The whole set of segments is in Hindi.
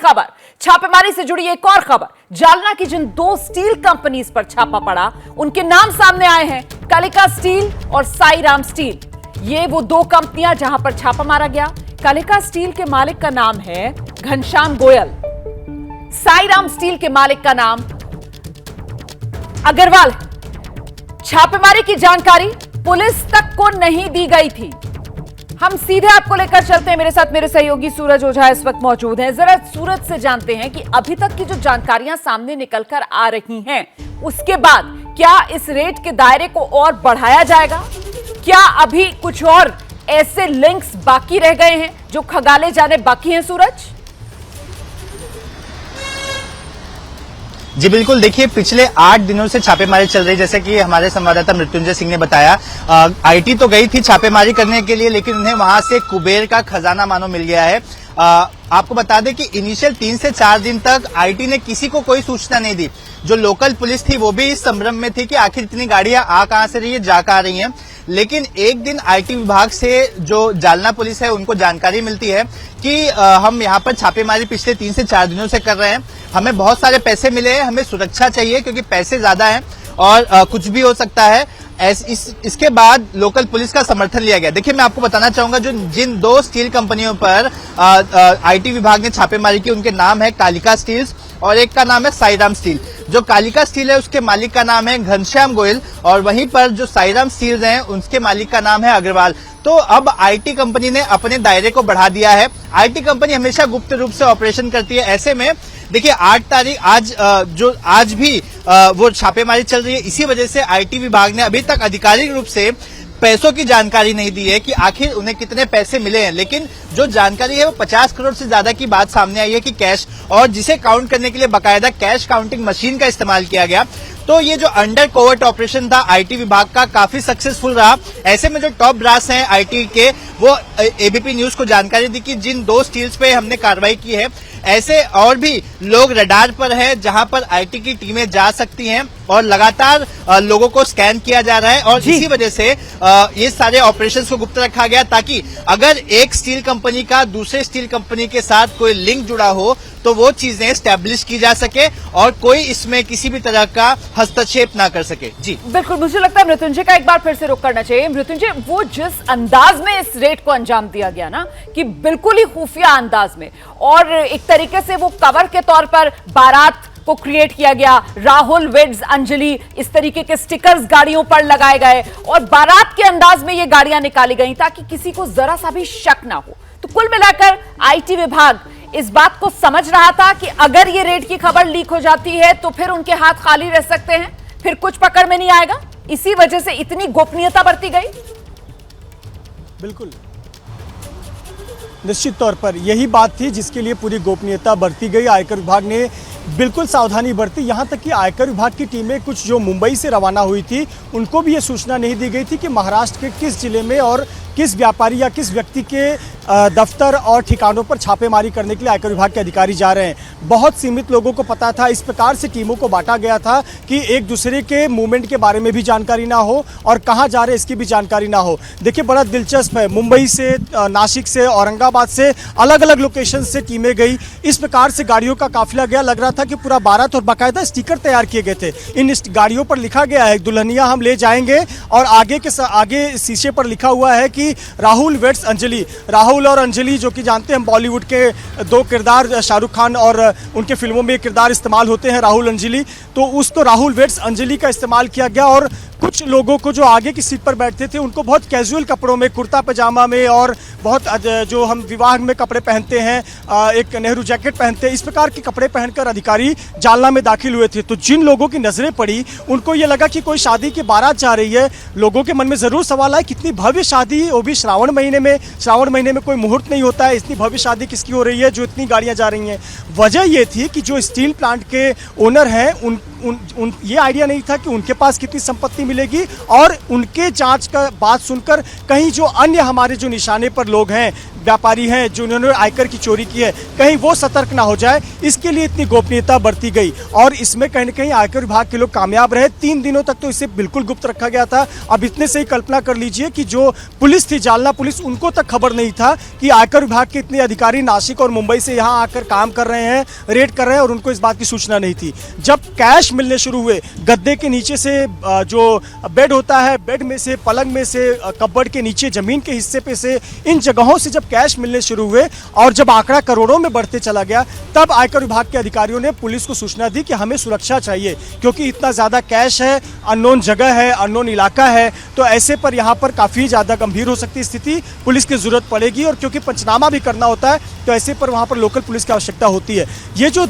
खबर, छापेमारी से जुड़ी एक और खबर। जालना की जिन दो स्टील कंपनीज पर छापा पड़ा, उनके नाम सामने आए हैं, कालिका स्टील और साईराम स्टील। ये वो दो कंपनियां जहां पर छापा मारा गया। कालिका स्टील के मालिक का नाम है घनश्याम गोयल, साईराम स्टील के मालिक का नाम अग्रवाल। छापेमारी की जानकारी पुलिस तक को नहीं दी गई थी। हम सीधे आपको लेकर चलते हैं, मेरे साथ मेरे सहयोगी सूरज ओझा इस वक्त मौजूद हैं। जरा सूरज से जानते हैं कि अभी तक की जो जानकारियां सामने निकलकर आ रही हैं, उसके बाद क्या इस रेड के दायरे को और बढ़ाया जाएगा? क्या अभी कुछ और ऐसे लिंक्स बाकी रह गए हैं जो खंगाले जाने बाकी हैं? सूरज जी बिल्कुल, देखिए पिछले 8 दिनों से छापेमारी चल रही, जैसे कि हमारे संवाददाता मृत्युंजय सिंह ने बताया। आईटी तो गई थी छापेमारी करने के लिए, लेकिन उन्हें वहां से कुबेर का खजाना मानो मिल गया है। आपको बता दें कि इनिशियल 3 से 4 दिन तक आईटी ने किसी को कोई सूचना नहीं दी। जो लोकल पुलिस थी वो भी इस संभ्रम में थी कि आखिर इतनी गाड़ियां आ कहां से रही है, जा कहां रही हैं। लेकिन एक दिन आईटी विभाग से जो जालना पुलिस है उनको जानकारी मिलती है कि हम यहाँ पर छापेमारी पिछले 3 से 4 दिनों से कर रहे हैं, हमें बहुत सारे पैसे मिले हैं, हमें सुरक्षा चाहिए क्योंकि पैसे ज्यादा हैं और कुछ भी हो सकता है। इसके बाद लोकल पुलिस का समर्थन लिया गया। देखिए मैं आपको बताना चाहूंगा, जो जिन दो स्टील कंपनियों पर आईटी विभाग ने छापेमारी की, उनके नाम है कालिका स्टील्स और एक का नाम है साईराम स्टील। जो कालिका स्टील है उसके मालिक का नाम है घनश्याम गोयल और वहीं पर जो साईराम स्टील हैं उसके मालिक का नाम है अग्रवाल। तो अब आईटी कंपनी ने अपने दायरे को बढ़ा दिया है। आईटी कंपनी हमेशा गुप्त रूप से ऑपरेशन करती है। ऐसे में देखिए 8 तारीख आज भी वो छापेमारी चल रही है। इसी वजह से आईटी विभाग ने अभी तक आधिकारिक रूप से पैसों की जानकारी नहीं दी है कि आखिर उन्हें कितने पैसे मिले हैं, लेकिन जो जानकारी है वो 50 करोड़ से ज्यादा की बात सामने आई है कि कैश, और जिसे काउंट करने के लिए बाकायदा कैश काउंटिंग मशीन का इस्तेमाल किया गया। तो ये जो अंडर कोवर्ट ऑपरेशन था आईटी विभाग का, काफी सक्सेसफुल रहा। ऐसे में जो टॉप ब्रास हैं आईटी के, वो एबीपी न्यूज को जानकारी दी कि जिन दो स्टील्स पे हमने कार्रवाई की है, ऐसे और भी लोग रडार पर है जहां पर आईटी की टीमें जा सकती हैं और लगातार लोगों को स्कैन किया जा रहा है। और इसी वजह से ये सारे ऑपरेशंस को गुप्त रखा गया ताकि अगर एक स्टील कंपनी का दूसरे स्टील कंपनी के साथ कोई लिंक जुड़ा हो तो वो चीजें स्टैब्लिश की जा सके और कोई इसमें किसी भी तरह का हस्तक्षेप ना कर सके। जी बिल्कुल, मुझे लगता है मृत्युंजय का एक बार फिर से रुख करना चाहिए। मृत्युंजय, वो जिस अंदाज में इस रेड को अंजाम दिया गया ना, कि बिल्कुल ही खुफिया अंदाज में, और एक तरीके से वो कवर के तौर पर बारात को क्रिएट किया गया, राहुल वेड्स अंजलि, इस तरीके के स्टिकर्स गाड़ियों पर लगाए गए और बारात के अंदाज में ये गाड़ियां निकाली गई ताकि किसी को जरा सा भी शक ना हो। तो कुल मिलाकर आईटी विभाग इस बात को समझ रहा था कि अगर ये रेड की खबर लीक हो जाती है तो फिर उनके हाथ खाली रह सकते हैं, फिर कुछ पकड़ में नहीं आएगा। इसी वजह से इतनी गोपनीयता बरती गई। बिल्कुल, निश्चित तौर पर यही बात थी जिसके लिए पूरी गोपनीयता बरती गई। आयकर विभाग ने बिल्कुल सावधानी बरती। यहाँ तक कि आयकर विभाग की टीमें कुछ जो मुंबई से रवाना हुई थी, उनको भी ये सूचना नहीं दी गई थी कि महाराष्ट्र के किस जिले में और किस व्यापारी या किस व्यक्ति के दफ्तर और ठिकानों पर छापेमारी करने के लिए आयकर विभाग के अधिकारी जा रहे हैं। बहुत सीमित लोगों को पता था। इस प्रकार से टीमों को बांटा गया था कि एक दूसरे के मूवमेंट के बारे में भी जानकारी ना हो और कहाँ जा रहे हैं इसकी भी जानकारी ना हो। देखिए बड़ा दिलचस्प है, मुंबई से, नासिक से, औरंगाबाद से, अलग अलग लोकेशन से टीमें गई। इस प्रकार से गाड़ियों का काफिला गया। लग रहा था कि पूरा बारात, और बाकायदा स्टिकर तैयार किए गए थे। इन गाड़ियों पर लिखा गया है दुल्हनिया हम ले जाएंगे, और आगे शीशे पर लिखा हुआ है कि राहुल वेड्स अंजलि। राहुल और अंजलि जो कि जानते हैं हम बॉलीवुड के दो किरदार, शाहरुख खान और उनके फिल्मों में किरदार इस्तेमाल होते हैं राहुल अंजलि, तो राहुल वेड्स अंजलि का इस्तेमाल किया गया। और कुछ लोगों को जो आगे की सीट पर बैठते थे उनको बहुत कैजुअल कपड़ों में, कुर्ता पजामा में, और बहुत जो हम विवाह में कपड़े पहनते हैं, एक नेहरू जैकेट पहनते हैं, इस प्रकार के कपड़े पहनकर अधिकारी जालना में दाखिल हुए थे। तो जिन लोगों की नजरें पड़ी उनको ये लगा कि कोई शादी की बारात जा रही है। लोगों के मन में जरूर सवाल आया, कितनी भव्य शादी, वो भी श्रावण महीने में कोई मुहूर्त नहीं होता है, इतनी भव्य शादी किसकी हो रही है जो इतनी गाड़ियां जा रही हैं। वजह यह थी कि जो स्टील प्लांट के ओनर हैं ये आइडिया नहीं था कि उनके पास कितनी संपत्ति मिलेगी, और उनके जांच का बात सुनकर कहीं जो अन्य हमारे जो निशाने पर लोग हैं, व्यापारी हैं जिन्होंने आयकर की चोरी की है, कहीं वो सतर्क ना हो जाए, इसके लिए इतनी गोपनीयता बरती गई। और इसमें कहीं ना कहीं आयकर विभाग के लोग कामयाब रहे। 3 दिनों तक तो इसे बिल्कुल गुप्त रखा गया था। अब इतने से ही कल्पना कर लीजिए कि जो पुलिस थी, जालना पुलिस, उनको तक खबर नहीं था कि आयकर विभाग के इतने अधिकारी नासिक और मुंबई से यहाँ आकर काम कर रहे हैं, रेड कर रहे हैं, और उनको इस बात की सूचना नहीं थी। जब कैश मिलने शुरू हुए, गद्दे के नीचे से जो बेड होता है, बेड में से, पलंग में से, कपबोर्ड के नीचे, जमीन के हिस्से पे से, इन जगहों से जब कैश मिलने शुरू हुए और जब आंकड़ा करोड़ों में बढ़ते चला गया, तब आयकर विभाग के अधिकारियों ने पुलिस को सूचना दी कि हमें सुरक्षा चाहिए, क्योंकि इतना ज्यादा कैश है, अननोन जगह है, अननोन इलाका है, तो ऐसे पर यहाँ पर काफी ज्यादा गंभीर हो सकती स्थिति, पुलिस की जरूरत पड़ेगी। और क्योंकि पंचनामा भी करना होता है, तो ऐसे पर वहाँ पर लोकल पुलिस की आवश्यकता होती है। ये जो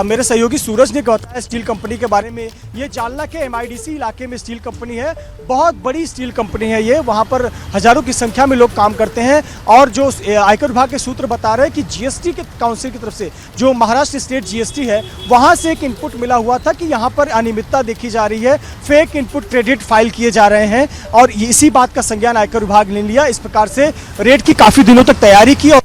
मेरे सहयोगी सूरज ने बताया स्टील कंपनी के बारे में, ये जालना के MIDC इलाके में स्टील कंपनी है, बहुत बड़ी स्टील कंपनी है ये, वहाँ पर हजारों की संख्या में लोग काम करते हैं। और जो आयकर विभाग के सूत्र बता रहे हैं कि GST के काउंसिल की तरफ से, जो महाराष्ट्र स्टेट GST है, वहाँ से एक इनपुट मिला हुआ था कि यहाँ पर अनियमितता देखी जा रही है, फेक इनपुट क्रेडिट फाइल किए जा रहे हैं, और इसी बात का संज्ञान आयकर विभाग ने लिया। इस प्रकार से रेड की काफी दिनों तक तैयारी की और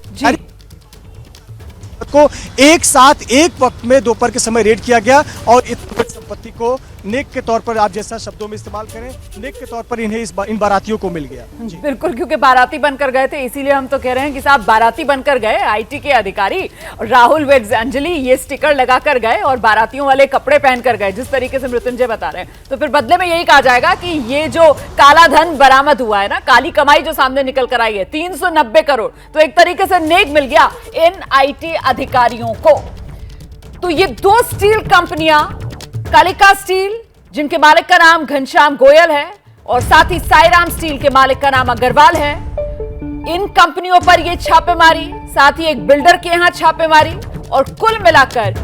को एक साथ एक वक्त में दोपहर के समय रेड किया गया, और इस संपत्ति को नेक के तौर पर, आप जैसा शब्दों में इस्तेमाल करें, नेक के तौर पर इन्हें इन बारातियों को मिल गया। बिल्कुल, क्योंकि बाराती बनकर गए थे, इसीलिए हम तो कह रहे हैं कि साहब बाराती बनकर गए। IT के अधिकारी राहुल वेड्स अंजलि ये स्टिकर लगाकर गए और बारातियों वाले कपड़े पहनकर गए, जिस तरीके से मृत्युंजय बता रहे हैं। तो फिर बदले में यही कहा जाएगा कि ये जो काला धन बरामद हुआ है ना, काली कमाई जो सामने निकल कर आई है 390 करोड़, तो एक तरीके से नेक मिल गया इन IT अधिकारियों को। तो ये 2 स्टील कंपनियां, कालिका स्टील जिनके मालिक का नाम घनश्याम गोयल है, और साथ ही साईराम स्टील के मालिक का नाम अग्रवाल है, इन कंपनियों पर ये छापेमारी, साथ ही एक बिल्डर के यहां छापेमारी, और कुल मिलाकर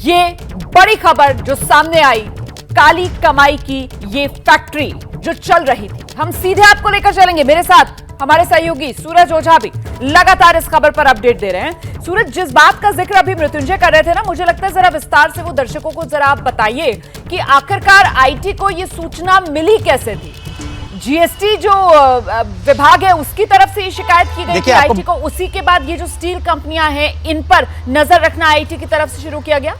ये बड़ी खबर जो सामने आई, काली कमाई की ये फैक्ट्री जो चल रही थी। हम सीधे आपको लेकर चलेंगे, मेरे साथ हमारे सहयोगी सूरज ओझा भी लगातार इस खबर पर अपडेट दे रहे हैं। सूरज, जिस बात का जिक्र अभी मृत्युंजय कर रहे थे ना, मुझे लगता है जरा विस्तार से वो दर्शकों को जरा आप बताइए कि आखिरकार IT को ये सूचना मिली कैसे थी? GST जो विभाग है उसकी तरफ से ये शिकायत की गई थी IT को, उसी के बाद ये जो स्टील कंपनियां हैं इन पर नजर रखना IT की तरफ से शुरू किया गया?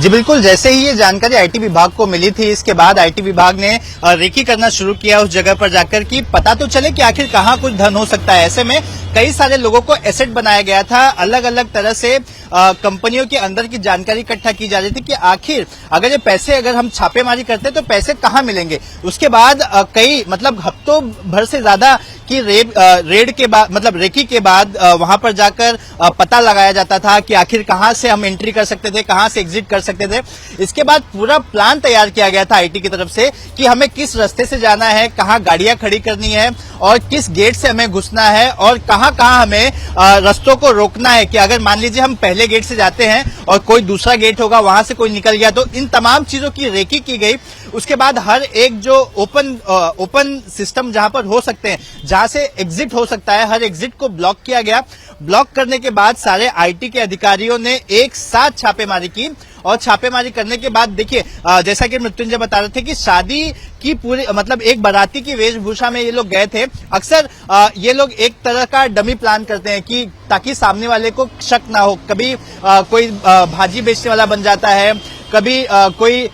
जी बिल्कुल, जैसे ही ये जानकारी IT विभाग को मिली थी, इसके बाद IT विभाग ने रेकी करना शुरू किया उस जगह पर जाकर कि पता तो चले कि आखिर कहाँ कुछ धन हो सकता है। ऐसे में कई सारे लोगों को एसेट बनाया गया था, अलग अलग तरह से कंपनियों के अंदर की जानकारी इकट्ठा की जा रही थी कि आखिर अगर ये पैसे, अगर हम छापेमारी करते तो पैसे कहाँ मिलेंगे। उसके बाद कई मतलब हफ्तों भर से ज्यादा की रेड के बाद, मतलब रेकी के बाद वहां पर जाकर पता लगाया जाता था कि आखिर कहाँ से हम एंट्री कर सकते थे, कहाँ से एग्जिट कर सकते थे। इसके बाद पूरा प्लान तैयार किया गया था IT की तरफ से कि हमें किस रास्ते से जाना है, कहाँ गाड़ियां खड़ी करनी है, और किस गेट से हमें घुसना है, और कहाँ कहाँ हमें रास्तों को रोकना है कि अगर मान लीजिए हम पहले गेट से जाते हैं और कोई दूसरा गेट होगा, वहां से कोई निकल गया, तो इन तमाम चीजों की रेकी की गई। उसके बाद हर एक जो ओपन सिस्टम जहां पर हो सकते हैं, जहां से एग्जिट हो सकता है, हर एग्जिट को ब्लॉक किया गया। ब्लॉक करने के बाद सारे IT के अधिकारियों ने एक साथ छापेमारी की, और छापेमारी करने के बाद देखिए जैसा कि मृत्युंजय बता रहे थे कि शादी की पूरी, मतलब एक बाराती की वेशभूषा में ये लोग गए थे। अक्सर ये लोग एक तरह का डमी प्लान करते हैं कि ताकि सामने वाले को शक ना हो। कभी कोई भाजी बेचने वाला बन जाता है, कभी कोई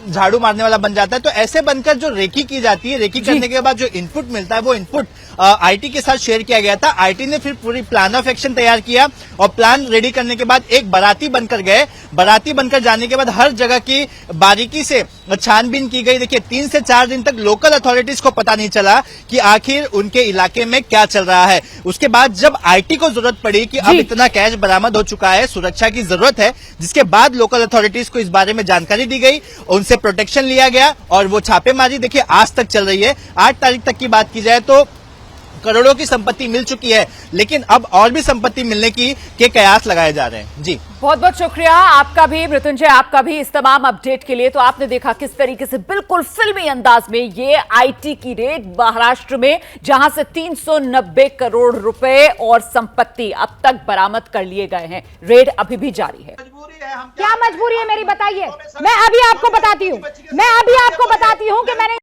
झाड़ू मारने वाला बन जाता है। तो ऐसे बनकर जो रेकी की जाती है, रेकी करने के बाद जो इनपुट मिलता है, वो इनपुट IT के साथ शेयर किया गया था। IT ने फिर पूरी प्लान ऑफ एक्शन तैयार किया, और प्लान रेडी करने के बाद एक बाराती बनकर गए। बाराती बनकर जाने के बाद हर जगह की बारीकी से छानबीन की गई। देखिए 3 से 4 दिन तक लोकल अथॉरिटीज को पता नहीं चला कि आखिर उनके इलाके में क्या चल रहा है। उसके बाद जब IT को जरूरत पड़ी कि अब इतना कैश बरामद हो चुका है, सुरक्षा की जरूरत है, जिसके बाद लोकल अथॉरिटीज को इस बारे में जानकारी दी गई, उनसे प्रोटेक्शन लिया गया, और वो छापेमारी देखिए आज तक चल रही है। 8 तारीख तक की बात की जाए तो करोड़ों की संपत्ति मिल चुकी है, लेकिन अब और भी संपत्ति मिलने के कयास लगाए जा रहे हैं। जी बहुत बहुत शुक्रिया आपका भी मृत्युंजय, आपका भी इस तमाम अपडेट के लिए। तो आपने देखा किस तरीके से बिल्कुल फिल्मी अंदाज में ये IT की रेड महाराष्ट्र में, जहां से 390 करोड़ रुपए और संपत्ति अब तक बरामद कर लिए गए हैं। रेड अभी भी जारी है। क्या मजबूरी है मेरी, बताइए। मैं अभी आपको बताती हूँ कि मैंने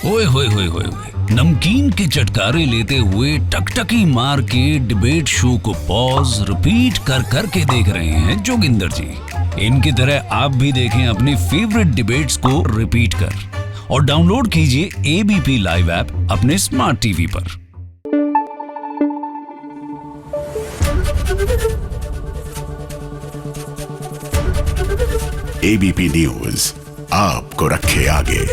ओए होए होए होए नमकीन के चटकारे लेते हुए टकटकी मार के डिबेट शो को पॉज रिपीट कर करके देख रहे हैं जोगिंदर जी। इनकी तरह आप भी देखें अपनी फेवरेट डिबेट्स को रिपीट कर और डाउनलोड कीजिए एबीपी लाइव ऐप अपने स्मार्ट टीवी पर। एबीपी न्यूज आपको रखे आगे।